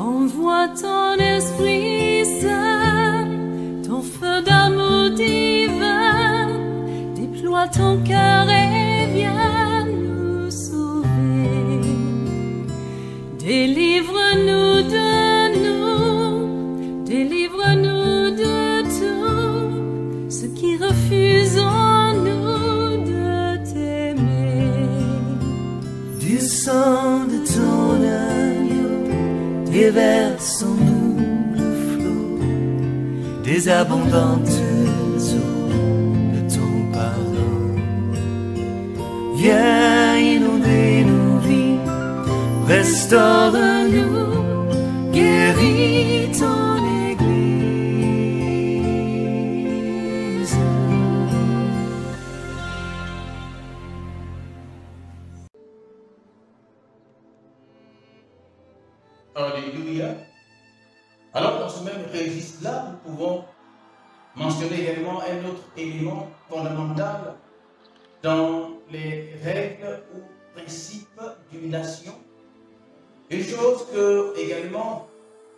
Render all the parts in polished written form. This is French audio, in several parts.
Envoie ton Esprit Saint, ton feu d'amour divin, déploie ton cœur et viens nous sauver. Délivre-nous de nous, délivre-nous de tout, ce qui refuse en nous de t'aimer. Du sang de ton agneau, déversons-nous le flot des abondantes eaux de ton pardon. Viens inonder nos vies, restaure-nous, guéris ton Église. Alléluia. Alors dans ce même registre-là, nous pouvons mentionner également un autre élément fondamental dans les règles ou principes d'une nation. Une chose que également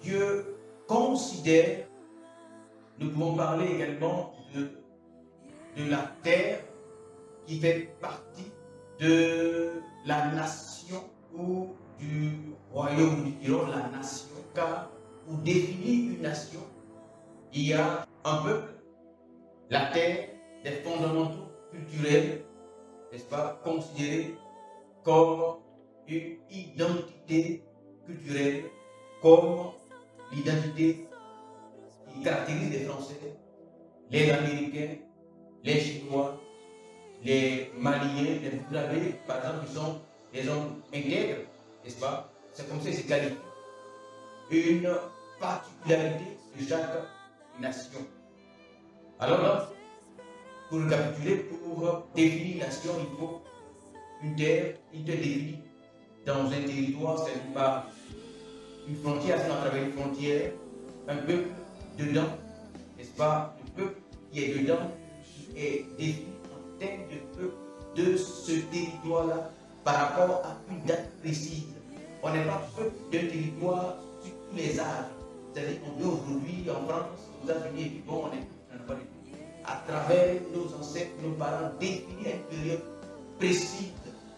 Dieu considère, nous pouvons parler également de la terre qui fait partie de la nation ou du royaume, nous dirons la nation, car pour définir une nation, il y a un peuple, la terre, des fondamentaux culturels, n'est-ce pas, considérés comme une identité culturelle, comme l'identité qui caractérise les Français, les Américains, les Chinois, les Maliens, les Burkinabés, par exemple, qui sont des hommes intègres, n'est-ce pas? C'est comme ça que c'est qualifié. Une particularité de chaque nation. Alors là, pour récapituler, pour définir une nation, il faut une terre définie dans un territoire, c'est pas une frontière, c'est à travers une frontière, un peuple dedans, n'est-ce pas? Le peuple qui est dedans, qui est défini en termes de peuple de ce territoire-là par rapport à une date précise. On n'est pas peuple d'un territoire sur tous les âges. C'est-à-dire qu'on vit aujourd'hui en France, aux États-Unis, et puis bon, on n'a pas de tout. À travers nos ancêtres, nos parents, définir une période précise,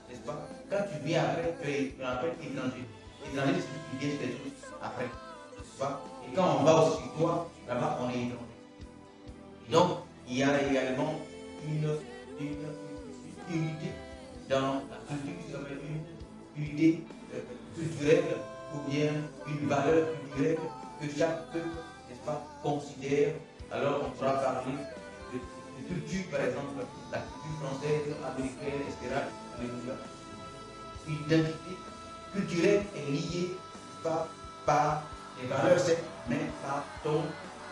n'est-ce pas? Quand tu viens après, tu es appelé étranger. Étranger, c'est celui qui vient sur les choses après, n'est-ce pas? Et quand on va au territoire, là-bas, on est étranger. Donc, il y a également une unité dans la culture qui s'appelle une unité culturelle ou bien une valeur culturelle que chaque peuple, n'est-ce pas, considère. Alors on pourra parler de culture, par exemple, la culture française, américaine, etc. Une identité culturelle est liée pas par les valeurs, mais par ton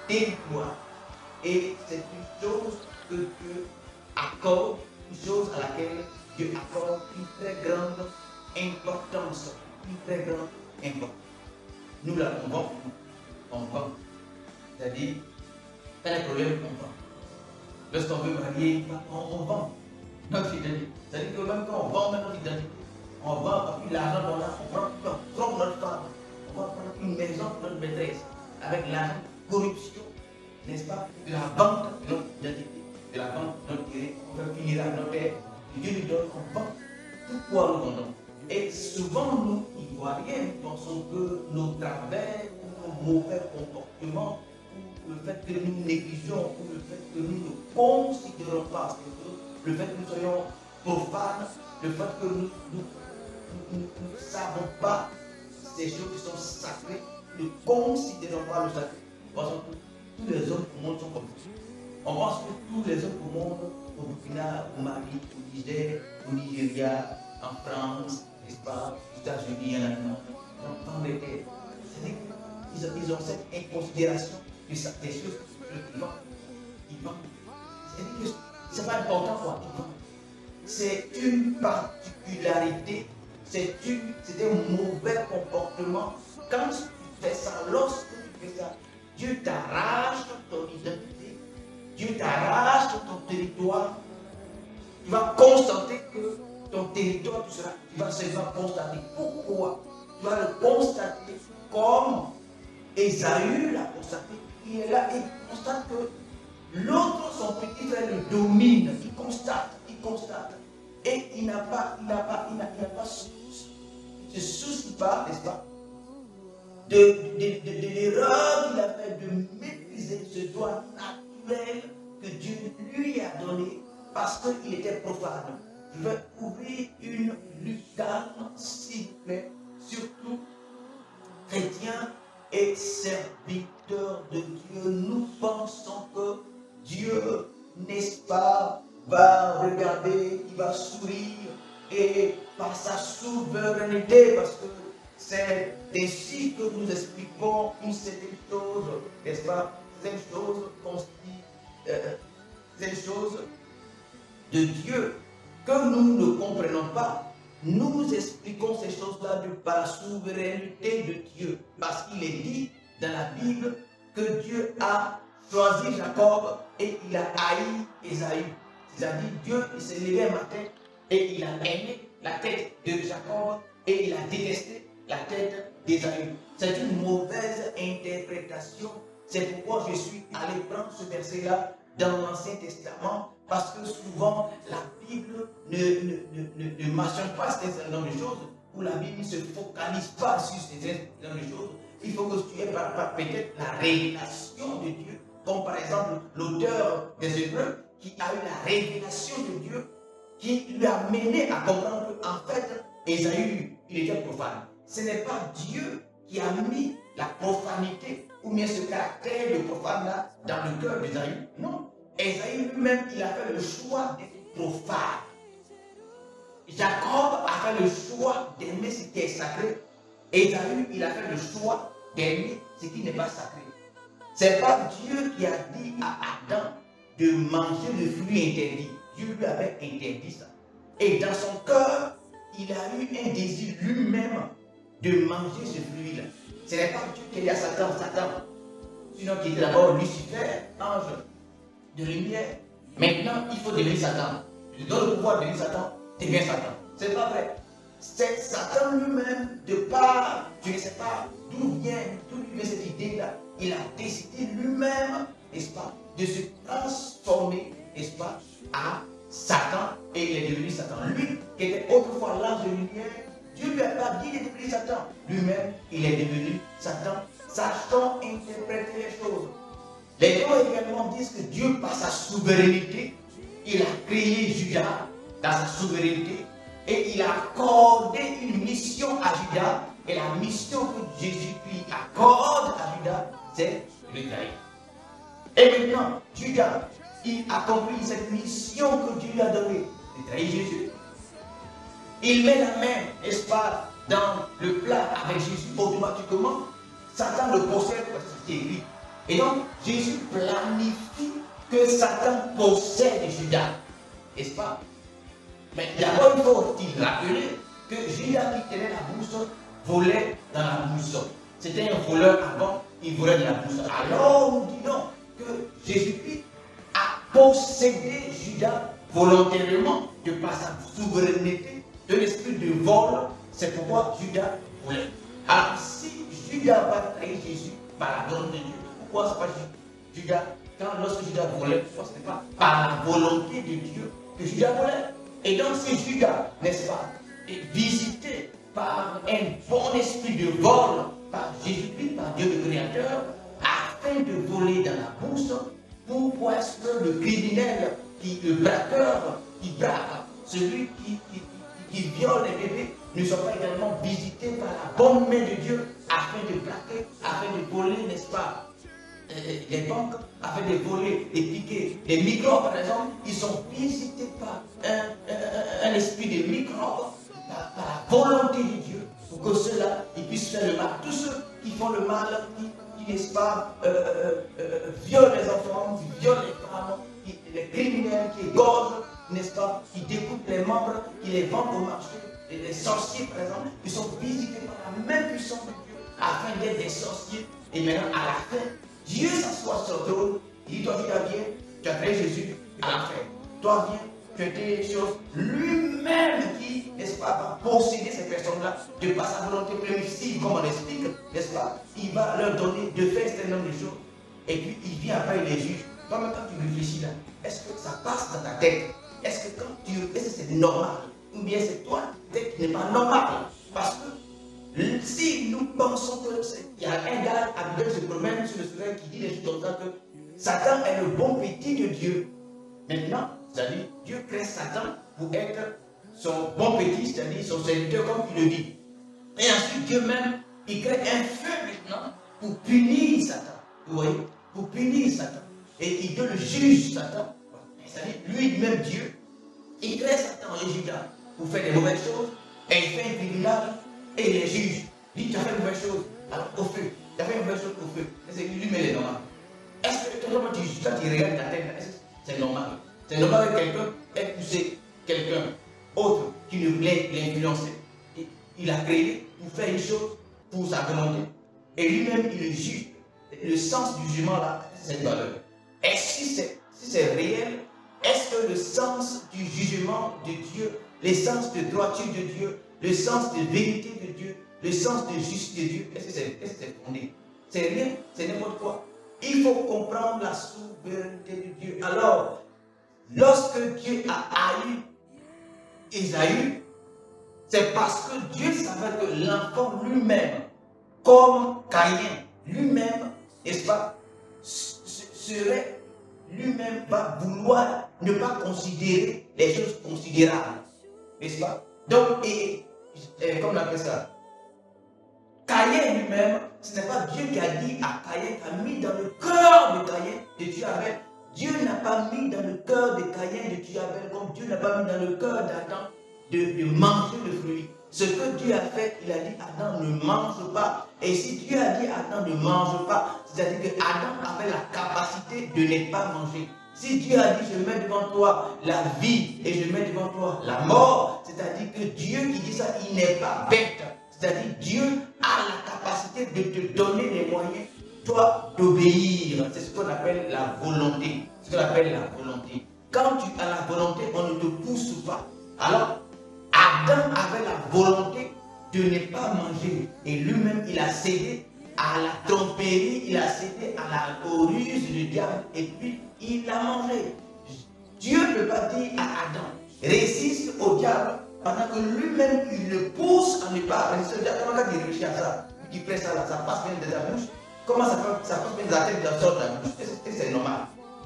territoire. Et c'est une chose que Dieu accorde, une chose à laquelle Dieu accorde une très grande importance. Une très grande importance. Nous, là, on vend. C'est-à-dire, quand il y a un problème, on vend. Lorsqu'on veut marier, on vend notre identité. C'est-à-dire que même quand on vend notre identité, on vend, parce que l'argent qu'on a, on prend notre femme, on va prendre une maison pour notre maîtresse, avec l'argent, corruption, n'est-ce pas, de la vente de notre identité, de la vente de notre idée, on va finir à notre terre, Dieu nous donne, on vend. Pourquoi nous vendons? Et souvent, nous, Ivoiriens, pensons que nos travers, ou nos mauvais comportements, ou le fait que nous négligeons, ou le fait que nous ne considérons pas, le fait que nous soyons profanes, le fait que nous ne savons pas ces choses qui sont sacrées, nous ne considérons pas le sacré. Parce que tous les hommes au monde sont comme ça. On pense que tous les hommes au monde, au Burkina, au Mali, au Niger, au Nigeria, en France, n'est-ce pas, aux États-Unis, dans les terres. C'est-à-dire qu'ils ont cette inconsidération de des choses qu'ils vendent. Ils vendent. C'est-à-dire que ce n'est pas important quoi, ils vendent. C'est une particularité, c'est un mauvais comportement. Quand tu fais ça, lorsque tu fais ça, Dieu t'arrache ton identité, Dieu t'arrache ton territoire. Tu vas constater que ton territoire, tu vas seulement constater. Pourquoi? Tu vas le constater comme Ésaü l'a constaté, il est là et il constate que l'autre, son petit frère, le domine. Il constate. Et il n'a pas, il se soucie pas, n'est-ce pas, de l'erreur qu'il a fait de maîtriser ce droit naturel que Dieu lui a donné parce qu'il était profane. Je vais ouvrir une lucarne, s'il vous plaît, surtout chrétiens et serviteurs de Dieu. Nous pensons que Dieu, n'est-ce pas, va regarder, il va sourire et par sa souveraineté, parce que c'est ainsi que nous expliquons une certaine chose, n'est-ce pas, ces choses de Dieu que nous ne comprenons pas. Nous expliquons ces choses-là par la souveraineté de Dieu, parce qu'il est dit dans la Bible que Dieu a choisi Jacob et il a haï Ésaü. C'est-à-dire Dieu, il s'est levé un matin et il a aimé la tête de Jacob et il a détesté la tête d'Ésaü. C'est une mauvaise interprétation. C'est pourquoi je suis allé prendre ce verset-là dans l'Ancien Testament, parce que souvent la Bible ne mentionne pas ces nombre de choses, ou la Bible ne se focalise pas sur ces nombre de choses. Il faut que tu aies peut-être la révélation de Dieu, comme par exemple l'auteur des Hébreux qui a eu la révélation de Dieu, qui lui a mené à comprendre qu'en fait, Ésaü, il était profane. Ce n'est pas Dieu qui a mis la profanité ou bien ce caractère de profane-là dans le cœur d'Ésaü. Non. Ésaü lui-même, il a fait le choix d'être profane. Jacob a fait le choix d'aimer ce qui est sacré. Ésaü, il a fait le choix d'aimer ce qui n'est pas sacré. Ce n'est pas Dieu qui a dit à Adam de manger le fruit interdit. Dieu lui avait interdit ça. Et dans son cœur, il a eu un désir lui-même de manger ce fruit-là. Ce n'est pas Dieu qui a dit à Satan, sinon qui était d'abord Lucifer, ange de lumière. Maintenant, il faut devenir Satan. Je te donne le pouvoir de devenir Satan, deviens Satan. Ce n'est pas vrai. C'est Satan lui-même, de part, tu ne sais pas d'où vient cette idée-là. Il a décidé lui-même, n'est-ce pas, de se transformer, n'est-ce pas, à Satan, et il est devenu Satan. Lui, qui était autrefois l'ange de lumière, Dieu lui a pas dit de devenir Satan. Lui-même, il est devenu Satan, sachant interpréter les choses. Les gens également disent que Dieu, par sa souveraineté, il a créé Judas dans sa souveraineté et il a accordé une mission à Judas. Et la mission que Jésus-Christ accorde à Judas, c'est le trahir. Et maintenant, Judas, il accomplit cette mission que Dieu lui a donnée, de trahir Jésus. Il met la main, n'est-ce pas, dans le plat avec Jésus, automatiquement, Satan le possède, c'est écrit. Et donc, Jésus planifie que Satan possède Judas, n'est-ce pas? Mais d'abord, il faut-il rappeler que Judas qui tenait la bourse volait dans la bourse. C'était un voleur avant, il volait dans la bourse. Alors, nous disons que Jésus-Christ a possédé Judas volontairement de par sa souveraineté de l'esprit de vol. C'est pourquoi Judas volait. Alors, si Judas va trahir Jésus par la volonté de Dieu, pourquoi ce n'est pas Judas? Lorsque Judas volait, pourquoi ce n'est pas par la volonté de Dieu que Judas volait? Et donc, si Judas, n'est-ce pas, est visité par un bon esprit de vol, par Jésus-Christ, par Dieu le Créateur, afin de voler dans la bourse, pourquoi est-ce que le criminel, le braqueur qui braque, celui qui viole les bébés, ne sont pas également visités par la bonne main de Dieu afin de braquer, afin de voler, n'est-ce pas, les banques, afin de voler, de piquer. Les microbes, par exemple, ils sont visités par un esprit de microbes, par la volonté de Dieu, pour que ceux-là, ils puissent faire le mal. Tous ceux qui font le mal, qui n'est-ce pas, violent les enfants, qui violent les femmes, les criminels, qui égorgent, n'est-ce pas, qui découpent les membres, qui les vendent au marché. Les sorciers, par exemple, ils sont visités par la même puissance de Dieu, afin d'être des sorciers. Et maintenant, à la fin, Dieu s'assoit sur le trône, il dit, toi, Judas, viens, tu as créé Jésus à la fin. Toi, viens, tu as des choses. Lui-même lui-même qui, n'est-ce pas, va posséder ces personnes-là de par sa volonté permissive, comme on explique, n'est-ce pas, il va leur donner de faire un certain nombre de choses. Et puis il vient après, il les juge. Toi-même, quand tu réfléchis là, est-ce que ça passe dans ta tête? Est-ce que c'est normal? Ou bien c'est toi, peut-être qui n'est pas normal? Parce que si nous pensons qu'il y a un gars Abigail se promène sur le soleil qui dit des choses comme ça, que Satan est le bon petit de Dieu. Maintenant, c'est-à-dire, Dieu crée Satan pour être son bon petit, c'est-à-dire son serviteur, comme il le dit. Et ensuite, Dieu même, il crée un feu maintenant pour punir Satan. Vous voyez? Pour punir Satan. Et Dieu le juge Satan. C'est-à-dire, lui-même Dieu, il crée Satan et Judas pour faire des mauvaises choses, et il fait un tribunal et il les juge. Il dit, tu as fait une mauvaise chose, alors au feu. Tu as fait une mauvaise chose au feu. Et c'est lui, mais il est normal. Est-ce que toi, quand tu regardes ta tête, c'est normal? C'est normal que quelqu'un ait poussé quelqu'un autre qui ne voulait l'influencer. Il a créé pour faire une chose pour sa volonté. Et lui-même, il le juge. Le sens du jugement là, c'est une valeur. Et si c'est réel, est-ce que le sens du jugement de Dieu, le sens de droiture de Dieu, le sens de vérité de Dieu, le sens de justice de Dieu, est-ce que c'est fondé? C'est rien, c'est n'importe quoi. Il faut comprendre la souveraineté de Dieu. Alors, lorsque Dieu a haï Ésaü, c'est parce que Dieu savait que l'enfant lui-même, comme Caïn, lui-même, n'est-ce pas, serait lui-même va vouloir ne pas considérer les choses considérables. N'est-ce pas? Donc, comme on appelle ça, Caïn lui-même, ce n'est pas Dieu qui a dit à Caïn, qui a mis dans le cœur de Caïn de tuer Abel. Dieu n'a pas mis dans le cœur de Caïn de tuer Abel, comme Dieu n'a pas mis dans le cœur d'Adam de manger le fruit. Ce que Dieu a fait, il a dit Adam ne mange pas. Et si Dieu a dit Adam ne mange pas, c'est-à-dire que Adam avait la capacité de ne pas manger. Si Dieu a dit je mets devant toi la vie et je mets devant toi la mort, c'est-à-dire que Dieu qui dit ça, il n'est pas bête. C'est-à-dire Dieu a la capacité de te donner les moyens, toi, d'obéir. C'est ce qu'on appelle la volonté. Ce qu'on appelle la volonté. Quand tu as la volonté, on ne te pousse pas. Alors, Adam avait la volonté de ne pas manger. Et lui-même, il a cédé à la tromperie, il a cédé à la ruse du diable. Et puis, il a mangé. Dieu ne peut pas dire à Adam, résiste au diable, pendant que lui-même, il le pousse à ne pas résister au diable. Comment il réfléchit à ça? Il prend ça là, ça passe bien de la bouche. Comment ça passe bien de la tête, ça sort de la bouche? C'est normal.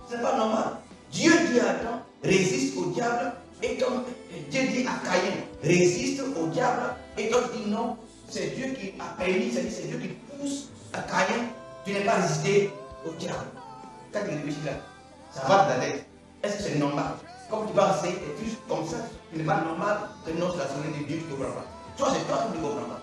Ce n'est pas normal. Dieu dit à Adam, résiste au diable. Et comme Dieu dit à Caïn, résiste au diable, et donc il dit non, c'est Dieu qui a permis, c'est Dieu qui pousse à Caïn, tu n'es pas résisté au diable. Quand tu réfléchis là, ça va de la tête. Est-ce que c'est normal? Comme tu vas essayer et juste comme ça, ce n'est pas normal que non, c'est la souveraineté de Dieu, tu ne comprends pas. Toi, c'est toi qui ne comprends pas.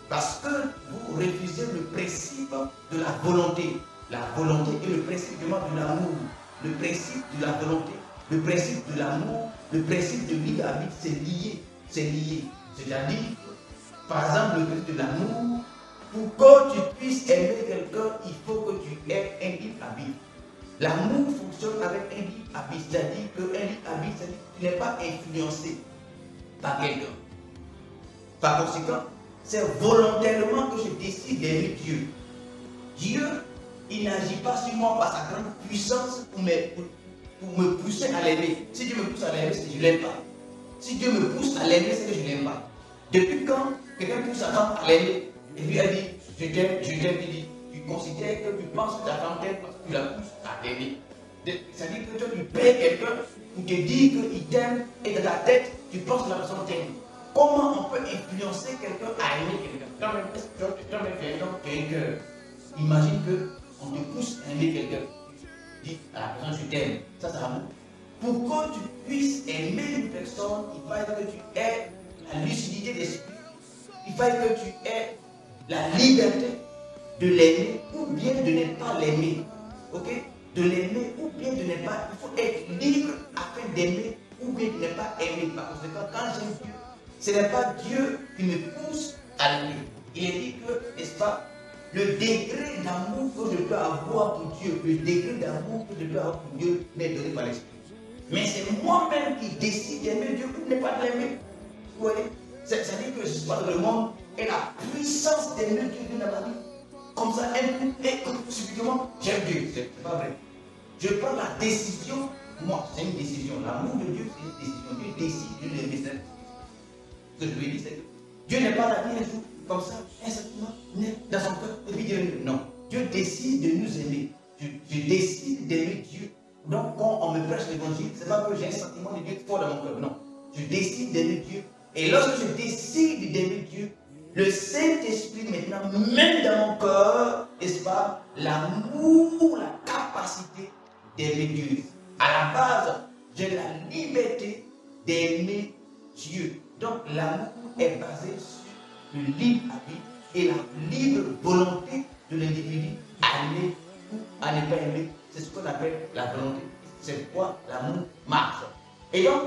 Parce que vous refusez le principe de la volonté. La volonté est le principe de l'amour. Le principe de la volonté, le principe de l'amour, le principe de libre arbitre, c'est lié. C'est lié. C'est-à-dire, par exemple, le principe de l'amour, pour que tu puisses aimer quelqu'un, il faut que tu aies un libre arbitre. L'amour fonctionne avec un libre arbitre. C'est-à-dire qu'un libre arbitre, c'est-à-dire que tu n'es pas influencé par quelqu'un. Par conséquent, c'est volontairement que je décide d'aimer Dieu. Dieu, il n'agit pas sur moi par sa grande puissance pour me pousser à l'aimer. Si Dieu me pousse à l'aimer, c'est que je ne l'aime pas. Si Dieu me pousse à l'aimer, c'est que je ne l'aime pas. Depuis quand quelqu'un pousse sa femme à l'aimer, et lui a dit, je t'aime, il dit, tu considères que tu penses que ta femme t'aime parce que tu la pousses à t'aimer. C'est-à-dire que toi, tu payes quelqu'un pour te dire qu'il t'aime, et dans ta tête, tu penses que la personne t'aime. Comment on peut influencer quelqu'un à aimer quelqu'un? Toi-même, tu as un cœur. Imagine qu'on te pousse à aimer quelqu'un. Tu dis à la personne, je t'aime. Ça, c'est l'amour. Pour que tu puisses aimer une personne, il faut que tu aies la lucidité d'esprit. Il faut que tu aies la liberté de l'aimer ou bien de ne pas l'aimer. Ok? De l'aimer ou bien de ne pas. Il faut être libre afin d'aimer ou bien de ne pas aimer. Par conséquent, quand j'aime Dieu, ce n'est pas Dieu qui me pousse à l'aimer. Il est dit que, n'est-ce pas, le degré d'amour que je peux avoir pour Dieu, le degré d'amour que je peux avoir pour Dieu m'est donné par l'Esprit. Mais c'est moi-même qui décide d'aimer Dieu ou ne pas de l'aimer. Vous voyez? C'est-à-dire que l'histoire de le monde et la puissance d'aimer Dieu dans ma vie. Comme ça, subitement, j'aime Dieu. C'est pas vrai. Je prends la décision, moi, c'est une décision. L'amour de Dieu, c'est une décision. Dieu décide de l'aimer. Ce que je lui dis, c'est que Dieu n'est pas là un jour, comme ça, instantanément, dans son cœur, et puis Dieu, non. Dieu décide de nous aimer. Je décide d'aimer Dieu. Donc, quand on me prêche l'évangile, ce n'est pas que j'ai un sentiment de Dieu fort dans mon cœur. Non. Je décide d'aimer Dieu. Et lorsque je décide d'aimer Dieu, le Saint-Esprit maintenant, même dans mon cœur, n'est-ce pas, l'amour, la capacité d'aimer Dieu. À la base, j'ai la liberté d'aimer Dieu. Donc, l'amour est basé sur le libre arbitre et la libre volonté de l'individu à aimer ou à ne pas aimer. C'est ce qu'on appelle la volonté. C'est quoi l'amour marche. Et donc,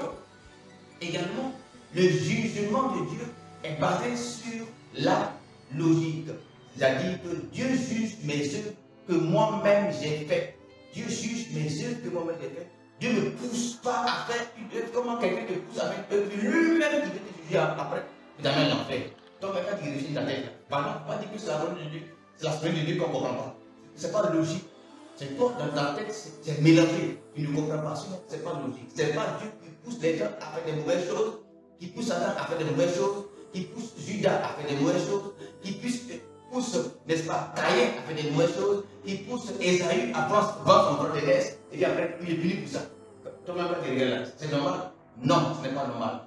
également, le jugement de Dieu est basé sur la logique. C'est-à-dire que Dieu juge mes œuvres que moi-même j'ai faites. Dieu juge mes œuvres que moi-même j'ai faites. Dieu ne me pousse pas à faire une œuvre. Comment quelqu'un te pousse à faire une œuvre lui-même qui veut te juger après, tu t'amènes l'enfer. Donc, quelqu'un qui réfléchit dans la tête, pardon, on va dire que c'est la volonté de Dieu. C'est la volonté de Dieu qu'on ne comprend pas. Ce n'est pas logique. C'est toi dans ta tête, c'est mélangé. Tu ne comprends pas, sinon ce n'est pas logique. Ce n'est pas Dieu qui pousse les gens à faire des mauvaises choses, qui pousse Satan à faire des mauvaises choses, qui pousse Judas à faire des mauvaises choses, qui pousse, n'est-ce pas, Caïn à faire des mauvaises choses, qui pousse Esaü à vendre son propre d'aise, et puis après, il est venu pour ça. Toi-même, quand tu regardes là, c'est normal? Non, ce n'est pas normal.